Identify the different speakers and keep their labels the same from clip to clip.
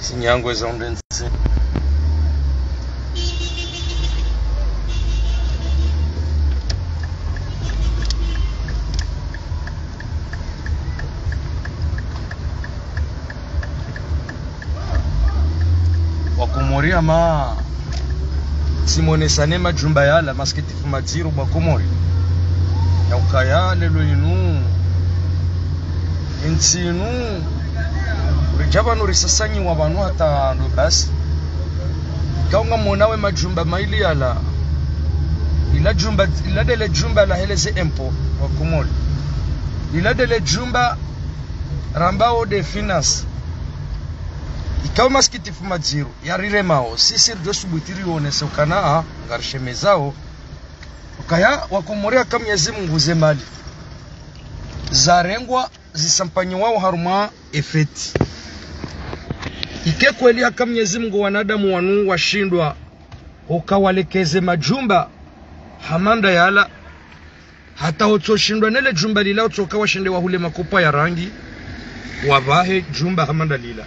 Speaker 1: Tinyangwe za undenzi. Wakumoria ma Simone Sanema jumba yala masketifu madziru bakumori. Ya ukaya lelo inu Ntinu Rijaba nurisasanyi wabanu hata ndo basi. Kaunga monawe majumba maili yala ila dele jumba la heleze empo wakumori. Ila dele jumba rambao de finance. Ikaw maskitifu madziru ya rire mao sisi rjo subutiri onese ukana ngarishe zao ukaya wakumoria kamyezi Mungu zemali zarengwa zisampanyi wao haruma efeti ike kweli akamyezi Mungu wanadamu wanu washindwa ukawalekeze majumba hamanda yala hata otoshindwa nele jumba lila otoka washinde wahule makopa ya rangi wabahe jumba hamanda lila.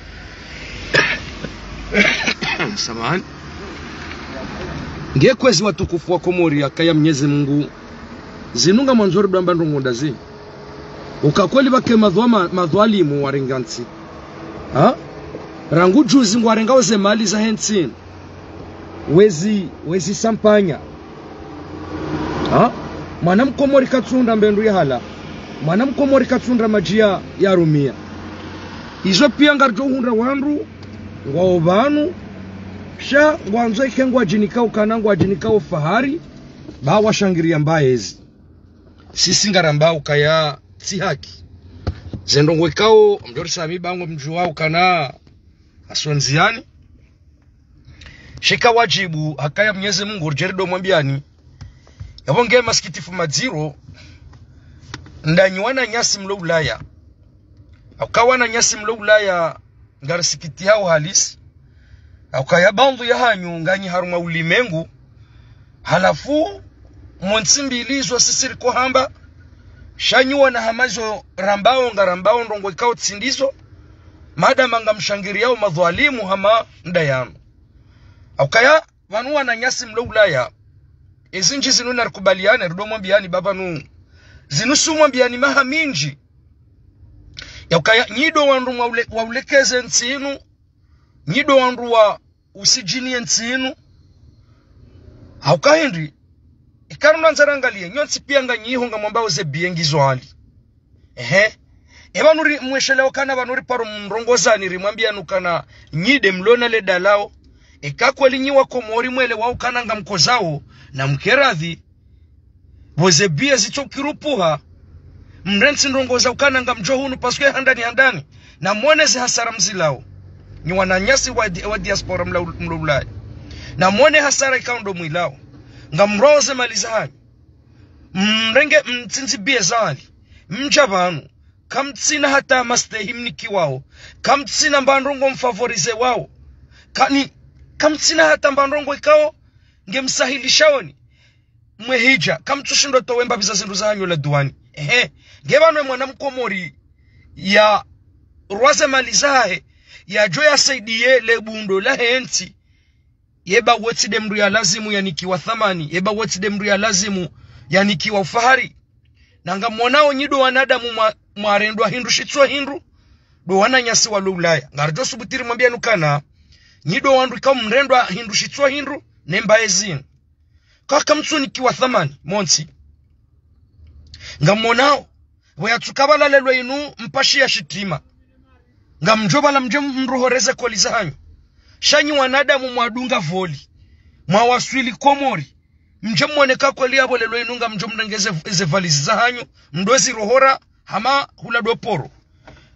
Speaker 1: Samahani. Nge kwezi watukufu wa Komori akaya Mwenyezi Mungu zinunga mwanzori dwamba ndongonda zi ukakweli bake madhwalimu warenganti rangu juzi ngwarenga oze mali za hensin wezi sampanya mwana mkomori katunda mbendu ya hala mwana mkomori katunda majia ya rumia izo pia ngarjo hundra wandu ngwa obanu sha ngwanzo ikengwa jinikao kanangwa jinikao fahari ba washangiria mbaezi sisi ngaramba ukaya si haki zendongo ikao mjori sami bango mjuwa kana asonziani shika wajibu hakaya Mwenyezi Mungu urjerido mwambiani yabonge maskitifu madziro ndanywana nyasi mlo Ulaya akawana nyasi mlo Ulaya ngarisikiti hao halisi akaya bandu ya hanyu nganyi haruma ulimengu halafu mwonsimbilizwa sisiri ko hamba shanyuwa na hamazo rambao ngarambao ndongo ikao tsindizo madama ngamshangiriao madhwalimu hama ndayano akaya wanuwa na nyasi mlo Ulaya ezinji zinu narikubaliane rudomo mbiani baba nu zinusumwa mbiani maha minji yakaya nyido wandu waulekeze nsinu nyido wandu wa usijini nsinu haukahendi ikaruna nzarangalie nyonsi pia nga nyiho nga mwambao ze biengizo hali eba nuri mweshele wakana wanuri paro mrongozani rimwambia nukana nyide mlona le dalao ikakweli nyiwa Komori mwele waukana nga mkozao na mkeradhi woze bia zito kirupuha mrensi ndongoza ukana nga mjohunu paswe handani na mwoneze hasara mzilao ni wananyasi wa diaspora mlo Ulaya na mwone hasara ikaundo mwilao nga mroze malizahani mrenge mtinzi bie zali mjabanu kamtsina hata mastehimniki wao kamtsina mbandrongo mfavorize wao kamtsina hata mbandrongo ikao nge msahilishaoni mwehija kamtushindo towemba bizazindu za hanyo la duani ngebanwe mwana mkomori ya rwaze malizahe ya joya saidie lebundo la henti yeba woti demru ya lazimu yanikiwa thamani yeba woti demru ya lazimu yanikiwa ufahari nanga mwanao nyido wanadamu mwarendwa hindu shitswa hindu do wananyasi wa Ulaya ngarjo subutiri mwambia nukana nyido wandu ikaw mrendwa hindu shitswa hindu nemba ezini kaka mtsuni kiwa thamani monsi ngamonao wayatukabala lelo inu mpashi ya shitima ngamjoba la mruhoreze koliza hanyu shanyi wanadamu mwadunga voli mwawaswili Komori mwoneka kweli abo lelo inu ngamjomrengeze eze valizi za hanyu mdoezi rohora hama hula doporo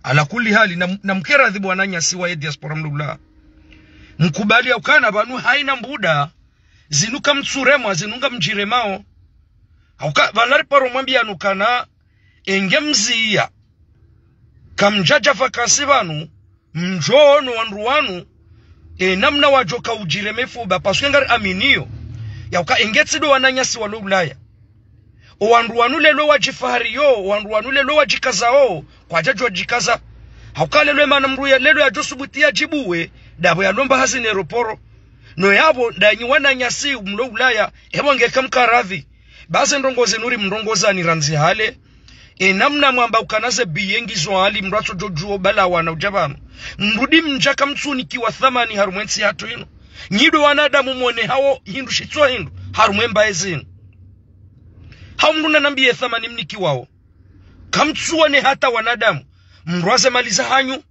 Speaker 1: ala kuli hali na mkera dhibu wananyasi wa diaspora mlula mkubali ya ukana banu haina mbuda zinuka mtsuremwa zinunga mjiremao valari paro mwambia nukana enge mziya kamjaja vakasi vanu mjono wanruwanu namna wajoka ujiremefu bapaswe ngari aminio yauka engetsido wananyasi wa Ulaya owanruwanu lelo wajifahari yo owanruwanu lelo wajikaza o kwa jaji wajikaza hauka lelo emana mruya lelo ya josubutia jibuwe dabo ya lomba hasi ne roporo no yabo ndanyi wana nyasi mlo Ulaya ebo ngeka mkaradhi base ndongoze nuri mndongoza ni ranzi hale namna mwamba ukanaze biyengizo hali mracho jojuo bala wana ujabano mrudi mjaka mtsuni kiwa thamani harumwensi hatu ino nyido wanadamu mwone hao hindu shitsua hindu harumwemba ezinu hao mruna nambiye thamani mniki wao kamtsua ne hata wanadamu mruaze maliza hanyu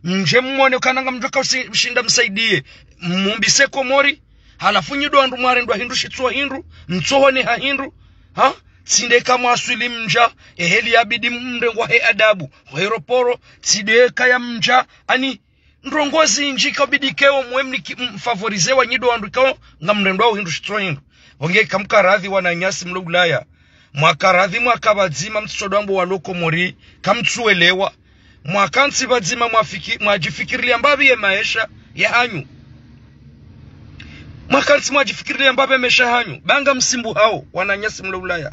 Speaker 1: mje mwone ukananga mjoka ushinda msaidie mumbise komori halafu nyido andu mwarendwa hindu shitsua hindu mtsohone ha hindu sinde kama aswili mja eheli abidi mrengwa he adabu heroporo sideka ya mja ani ndrongozi njika bidikeo mwemni mfavorize wa nyido andu kao ngamrendwa hindu shitsua hindu wange kamkaradhi wananyasi mlo Ulaya mwakaradhi mwakabadzima mtsodambo wa loko mori kamtsuelewa mwakansi badzima mwajifikirilia mbabi ya maisha ya hanyu mwakansi mwajifikirilia mbabi ya maisha hanyu banga msimbu hao wananyasi mlo Ulaya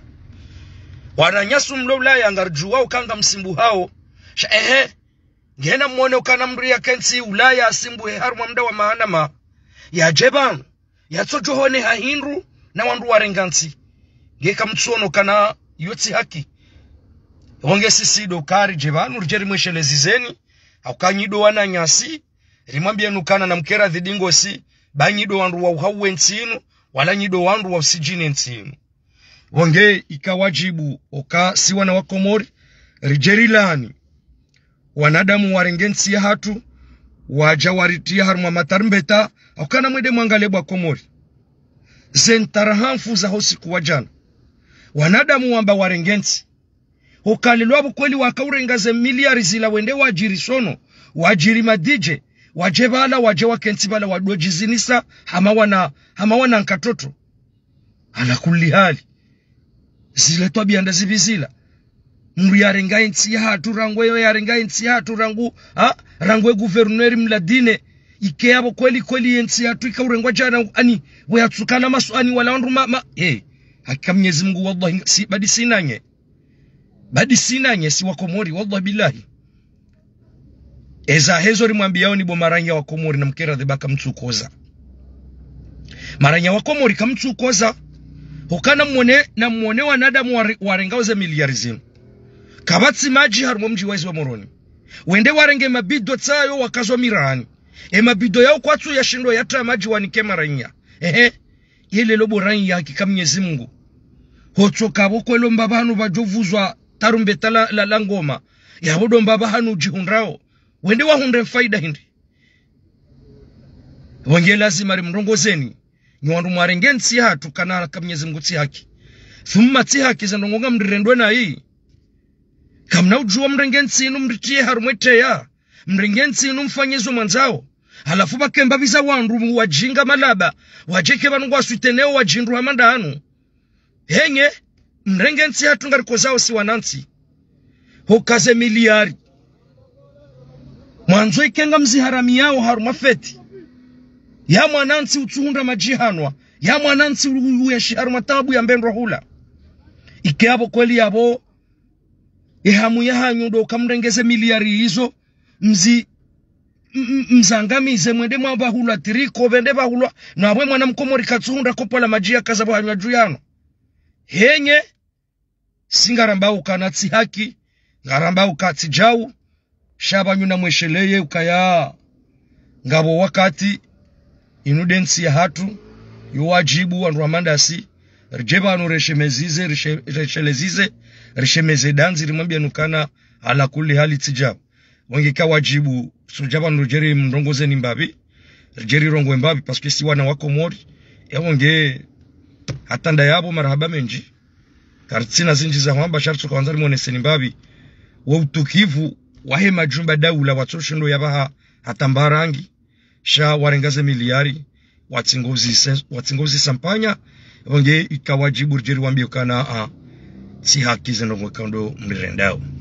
Speaker 1: wananyasu mlo Ulaya ngarjuwa ukanga msimbu hao ngena mwone ukana mria kensi Ulaya asimbu haruma mda wa mahanama ya jebanu ya tsojohone hahindru na wandu warengansi ngeka mtsuono kana yotsi haki honge sisi dokari jebanu rjeri mweshelezizeni aukanyido wana nyasi rimwambia nukana na mkera dhidingo si banyido wandu wa uhawe nsinu wala nyido wandu wa usijine nsinu honge ikawajibu oka si wana wakomori rjeri lani wanadamu warengensi ya hatu wajawaritia haruma matarmbeta aukana mwede mwangalebwa komori zentarahamfu za hosi kuwajana wanadamu wamba warengensi hokalilwabu kweli wakaurengaze miliari zila wende wajiri sono wajiri madije wajebala wajewa kensi bala wadojizinisa hama wana nkatoto ala kulli hali zile tobi anda zibizila mru yarenga ensi ya hatu rangwe yarenga ensi ya hatu rangwe guverneri mladine ikeabo kweli ensi ya hatu ikaurengwa jana ani weyatsukana masuani wala wandu hakika Mwenyezi Mungu wallahi badi sinanye si wakomori wallahi billahi eza hezo rimwambiao ni bo maranya wakomori na mkera dhebaka mtsukoza maranya wakomori kamtsukoza hokana mwone wanadamu warengao ze miliari zinu kabatsi maji harumo mji waizi wa moroni wende warenge mabido tsayo wakazwa mirani mabido yao kwatsu ya shindo yata maji wanike maranya yele lobo rangi hakika Mwenyezi Mungu hotsoka bokwelo mbabanu bajovuzwa tarumbeta la ngoma ya bodo mbabanu jihundrao wende wahunde faida hindi wange lazima rimrongozeni nyandu mwarengensi hatu kana Mwenyezi Mungu tsi haki thumma tsi haki zandongonga mrirendwe na hii kamna ujua mrengensi inu mritie harumwete ya mrengensi inu mfanyezo manzao halafu bakemba biza wandu wajinga malaba wajeke banu waswiteneo wajindu hamandanu henye mrengensi hatu ngarikozao si wanansi hokaze miliari mwanzo ikenga mziharami yao harumafeti ya mwanansi utsuhunda majihanwa ya mwanansi uyeshi harumatabu ya mbendwa hula ikeabo kweli yabo hamu ya hanyudo kamrengeze miliari hizo mzangamize mwende mwamba hula tiriko vende bahulwa na wwe mwana mkomori katsuhunda kopola majia kazabo hanywa juyano henye singaramba ukanatsi haki ngaramba ukatsi jau shabanyu na mwesheleye ukaya ngabo wakati inudensi ya hatu yuwajibu wandu wamandasi rjebanu reshelezize rishemeze danzi rimwambia nukana ala kulli hali tijabu wangeka wajibu sujabanu rjeri mrongoze ni mbabi rjeri rongwe mbabi paske si wana wako mori ya wange hatanda yabo marahaba menji kartsina zinji za mwamba shartu kwa wanzari mwonese ni mbabi wa utukivu wahe majumba daula watoshindo yabaha hatambarangi sha warengaze miliari watsingozi sampanya wange ikawajibu rjeri wambia kana si haki zinongwe kando mlirendao